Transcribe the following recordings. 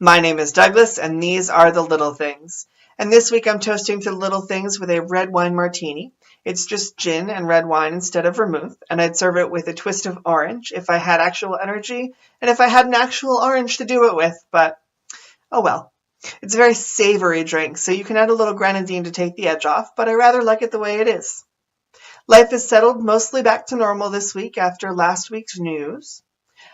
My name is Douglas, and these are the little things. And this week I'm toasting to the little things with a red wine martini. It's just gin and red wine instead of vermouth, and I'd serve it with a twist of orange if I had actual energy and if I had an actual orange to do it with, but oh well. It's a very savory drink, so you can add a little grenadine to take the edge off, but I rather like it the way it is. Life is settled mostly back to normal this week after last week's news.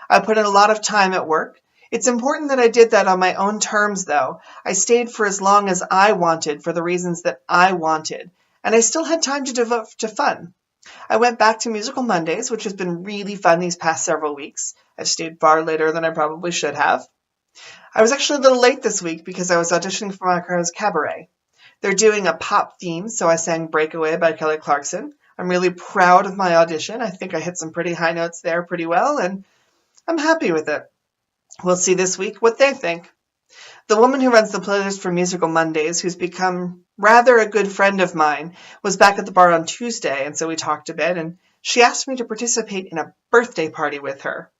I put in a lot of time at work. It's important that I did that on my own terms, though. I stayed for as long as I wanted for the reasons that I wanted, and I still had time to devote to fun. I went back to Musical Mondays, which has been really fun these past several weeks. I've stayed far later than I probably should have. I was actually a little late this week because I was auditioning for my car's cabaret. They're doing a pop theme, so I sang Breakaway by Kelly Clarkson. I'm really proud of my audition. I think I hit some pretty high notes there pretty well, and I'm happy with it. We'll see this week what they think. The woman who runs the playlist for Musical Mondays, who's become rather a good friend of mine, was back at the bar on Tuesday, and so we talked a bit, and she asked me to participate in a birthday party with her.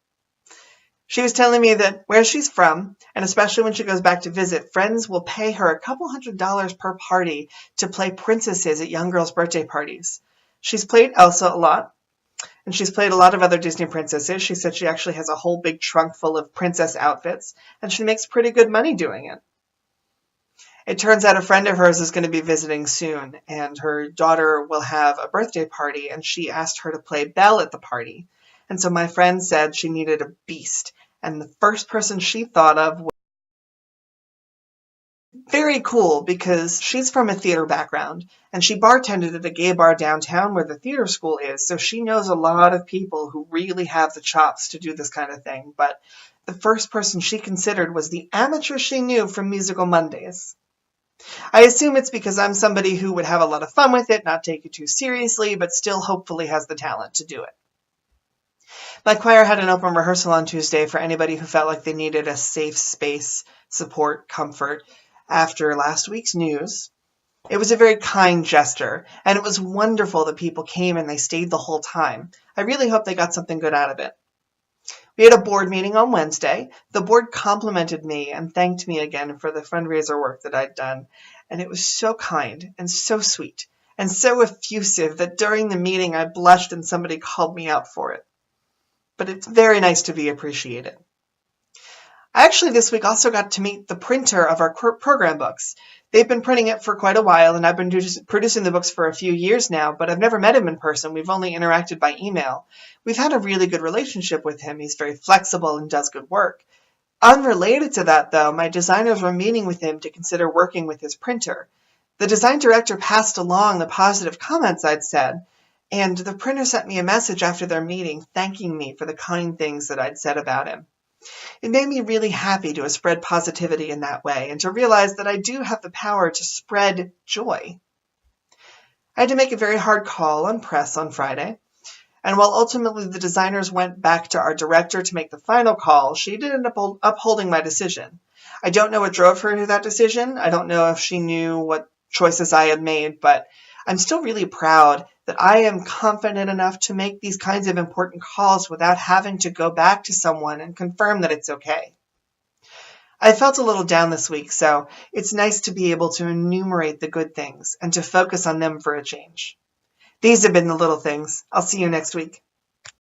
She was telling me that where she's from, and especially when she goes back to visit, friends will pay her a couple $100s per party to play princesses at young girls' birthday parties. She's played Elsa a lot, and she's played a lot of other Disney princesses. She said she actually has a whole big trunk full of princess outfits, and she makes pretty good money doing it. It turns out a friend of hers is going to be visiting soon, and her daughter will have a birthday party, and she asked her to play Belle at the party. And so my friend said she needed a beast, and the first person she thought of was very cool because she's from a theater background, and she bartended at a gay bar downtown where the theater school is, so she knows a lot of people who really have the chops to do this kind of thing. But the first person she considered was the amateur she knew from Musical Mondays. I assume it's because I'm somebody who would have a lot of fun with it, not take it too seriously, but still hopefully has the talent to do it. My choir had an open rehearsal on Tuesday for anybody who felt like they needed a safe space, support, comfort after last week's news. It was a very kind gesture, and it was wonderful that people came and they stayed the whole time. I really hope they got something good out of it. We had a board meeting on Wednesday. The board complimented me and thanked me again for the fundraiser work that I'd done, and it was so kind and so sweet and so effusive that during the meeting I blushed and somebody called me out for it. But it's very nice to be appreciated. I actually this week also got to meet the printer of our program books. They've been printing it for quite a while, and I've been producing the books for a few years now, but I've never met him in person. We've only interacted by email. We've had a really good relationship with him. He's very flexible and does good work. Unrelated to that, though, my designers were meeting with him to consider working with his printer. The design director passed along the positive comments I'd said, and the printer sent me a message after their meeting thanking me for the kind things that I'd said about him. It made me really happy to have spread positivity in that way and to realize that I do have the power to spread joy. I had to make a very hard call on press on Friday, and while ultimately the designers went back to our director to make the final call, she did end up upholding my decision. I don't know what drove her to that decision. I don't know if she knew what choices I had made, but I'm still really proud that I am confident enough to make these kinds of important calls without having to go back to someone and confirm that it's okay. I felt a little down this week, so it's nice to be able to enumerate the good things and to focus on them for a change. These have been the little things. I'll see you next week.